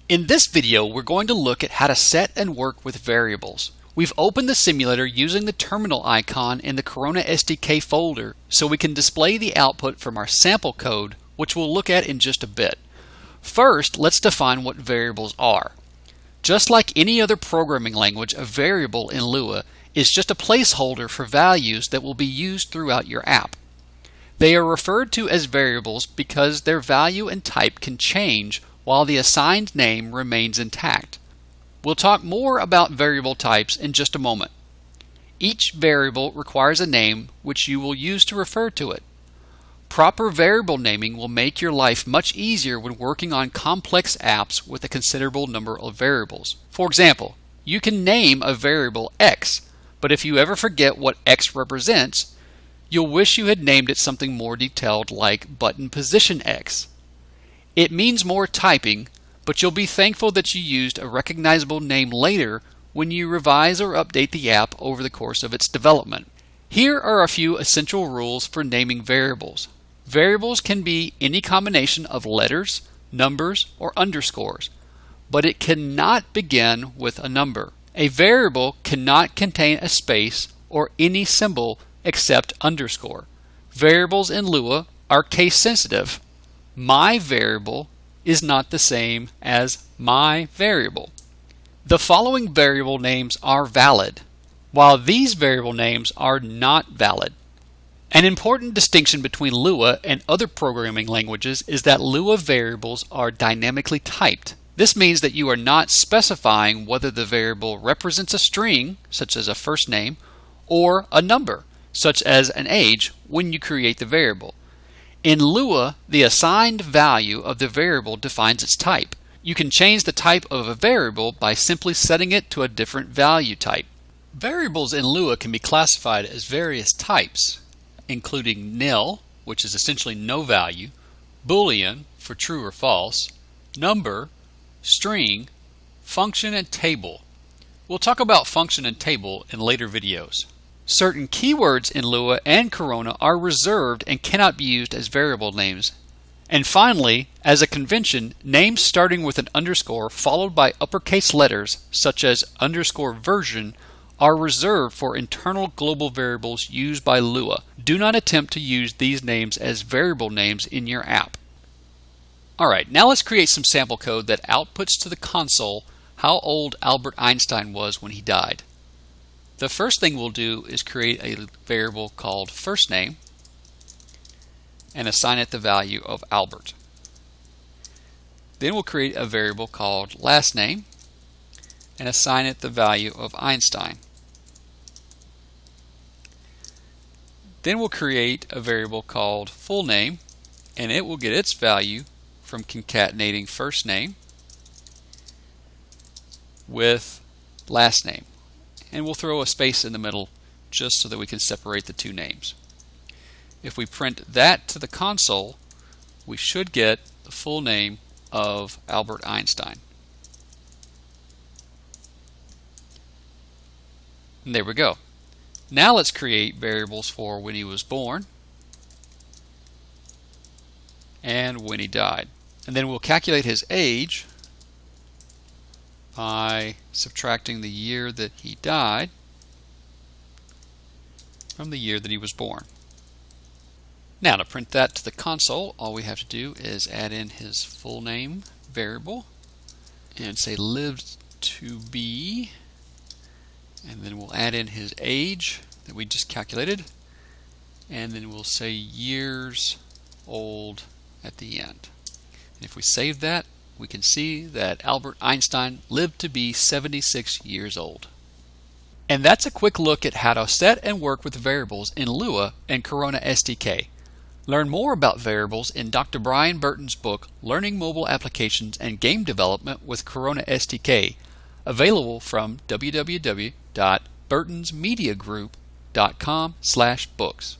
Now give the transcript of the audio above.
In this video, we're going to look at how to set and work with variables. We've opened the simulator using the terminal icon in the Corona SDK folder so we can display the output from our sample code, which we'll look at in just a bit. First, let's define what variables are. Just like any other programming language, a variable in Lua is just a placeholder for values that will be used throughout your app. They are referred to as variables because their value and type can change while the assigned name remains intact. We'll talk more about variable types in just a moment. Each variable requires a name which you will use to refer to it. Proper variable naming will make your life much easier when working on complex apps with a considerable number of variables. For example, you can name a variable X, but if you ever forget what X represents, you'll wish you had named it something more detailed like button position X. It means more typing, but you'll be thankful that you used a recognizable name later when you revise or update the app over the course of its development. Here are a few essential rules for naming variables. Variables can be any combination of letters, numbers, or underscores, but it cannot begin with a number. A variable cannot contain a space or any symbol except underscore. Variables in Lua are case sensitive. My variable is not the same as my variable. The following variable names are valid, while these variable names are not valid. An important distinction between Lua and other programming languages is that Lua variables are dynamically typed. This means that you are not specifying whether the variable represents a string, such as a first name, or a number, such as an age, when you create the variable. In Lua, the assigned value of the variable defines its type. You can change the type of a variable by simply setting it to a different value type. Variables in Lua can be classified as various types, including nil, which is essentially no value, boolean, for true or false, number, string, function, and table. We'll talk about function and table in later videos. Certain keywords in Lua and Corona are reserved and cannot be used as variable names. And finally, as a convention, names starting with an underscore followed by uppercase letters, such as underscore version, are reserved for internal global variables used by Lua. Do not attempt to use these names as variable names in your app. Alright, now let's create some sample code that outputs to the console how old Albert Einstein was when he died. The first thing we'll do is create a variable called first name and assign it the value of Albert. Then we'll create a variable called last name and assign it the value of Einstein. Then we'll create a variable called full name, and it will get its value from concatenating first name with last name. And we'll throw a space in the middle just so that we can separate the two names. If we print that to the console, we should get the full name of Albert Einstein. And there we go. Now let's create variables for when he was born and when he died. And then we'll calculate his age by subtracting the year that he died from the year that he was born. Now to print that to the console, all we have to do is add in his full name variable and say lived to be, and then we'll add in his age that we just calculated, and then we'll say years old at the end. And if we save that, we can see that Albert Einstein lived to be 76 years old. And that's a quick look at how to set and work with variables in Lua and Corona SDK. Learn more about variables in Dr. Brian Burton's book, Learning Mobile Applications and Game Development with Corona SDK, available from www.burtonsmediagroup.com/books.